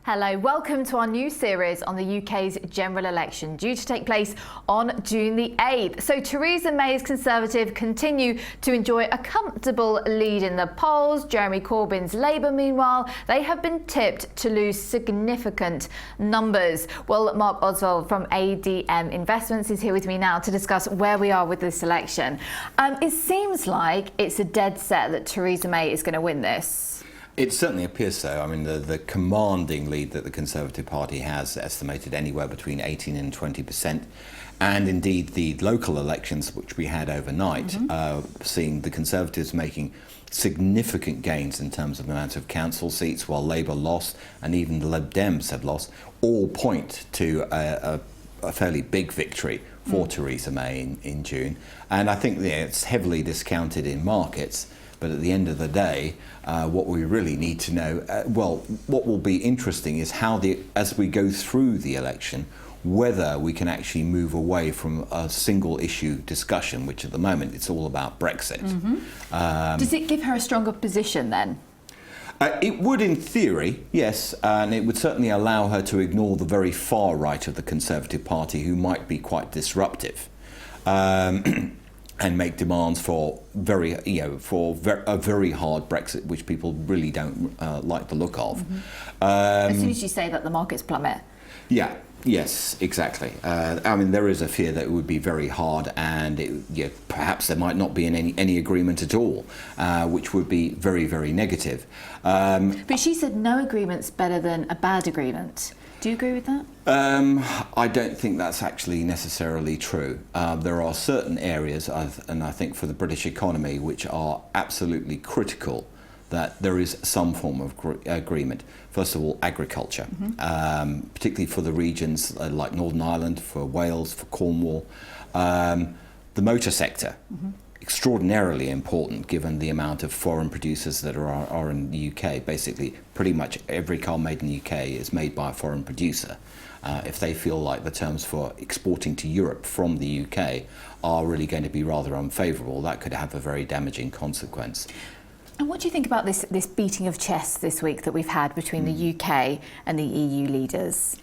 Hello, welcome to our new series on the UK's general election due to take place on June the 8th. So Theresa May's Conservative continue to enjoy a comfortable lead in the polls. Jeremy Corbyn's Labour, meanwhile, they have been tipped to lose significant numbers. Well, Marc Ostwald from ADM Investments is here with me now to discuss where we are with this election. It seems like it's a dead set that Theresa May is going to win this. It certainly appears so. I mean, the commanding lead that the Conservative Party has, estimated anywhere between 18 and 20%. And indeed, the local elections, which we had overnight, seeing the Conservatives making significant gains in terms of the amount of council seats, while Labour lost, and even the Lib Dems have lost, all point to a fairly big victory for Theresa May in June. And I think it's heavily discounted in markets. But at the end of the day, what we really need to know, what will be interesting is how, as we go through the election, whether we can actually move away from a single issue discussion, which at the moment it's all about Brexit. Does it give her a stronger position then? It would in theory, yes, and it would certainly allow her to ignore the very far right of the Conservative Party, who might be quite disruptive. And make demands for a very hard Brexit, which people really don't like the look of. As soon as you say that, the markets plummet. Yes, exactly. I mean, there is a fear that it would be very hard, and perhaps there might not be any agreement at all, which would be very, very negative. But she said no agreement's better than a bad agreement. Do you agree with that? I don't think that's actually necessarily true. There are certain areas, and I think for the British economy, which are absolutely critical that there is some form of agreement. First of all, agriculture, particularly for the regions like Northern Ireland, for Wales, for Cornwall. The motor sector. Extraordinarily important given the amount of foreign producers that are in the UK. Basically, pretty much every car made in the UK is made by a foreign producer. If they feel like the terms for exporting to Europe from the UK are really going to be rather unfavourable, that could have a very damaging consequence. And what do you think about this beating of chests this week that we've had between the UK and the EU leaders?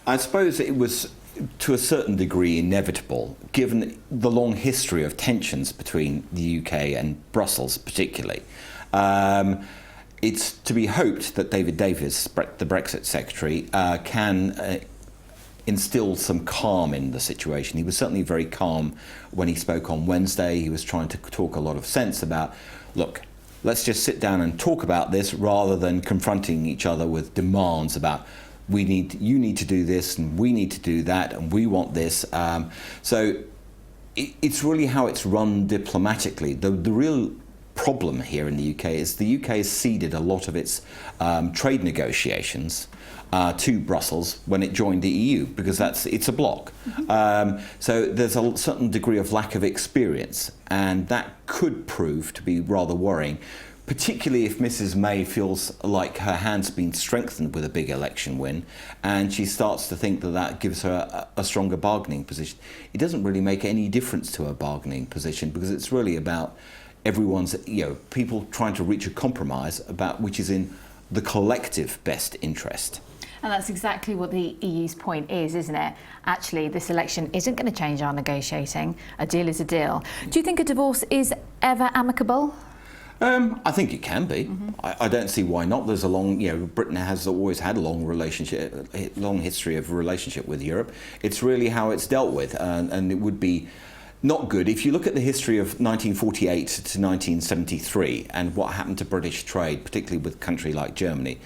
I suppose it was, to a certain degree, inevitable, given the long history of tensions between the UK and Brussels particularly. It's to be hoped that David Davis, the Brexit Secretary, can instill some calm in the situation. He was certainly very calm when he spoke on Wednesday. He was trying to talk a lot of sense about, look, let's just sit down and talk about this rather than confronting each other with demands about you need to do this and we need to do that and we want this. So it's really how it's run diplomatically. The real problem here in the UK is the UK has ceded a lot of its trade negotiations to Brussels when it joined the EU, because it's a bloc. So there's a certain degree of lack of experience, and that could prove to be rather worrying, particularly if Mrs May feels like her hand's been strengthened with a big election win and she starts to think that gives her a stronger bargaining position. It doesn't really make any difference to her bargaining position, because it's really about everyone's, people trying to reach a compromise about which is in the collective best interest. And that's exactly what the EU's point is, isn't it? Actually, this election isn't going to change our negotiating. A deal is a deal. Do you think a divorce is ever amicable? I think it can be. I don't see why not. There's a long, Britain has always had a long history of relationship with Europe. It's really how it's dealt with, and it would be not good. If you look at the history of 1948 to 1973 and what happened to British trade, particularly with a country like Germany,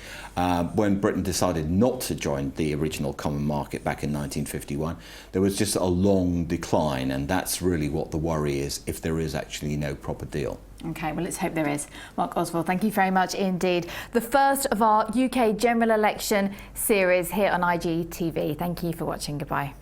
when Britain decided not to join the original common market back in 1951, there was just a long decline, and that's really what the worry is, if there is actually no proper deal. OK, well, let's hope there is. Marc Ostwald, thank you very much indeed. The first of our UK general election series here on IGTV. Thank you for watching. Goodbye.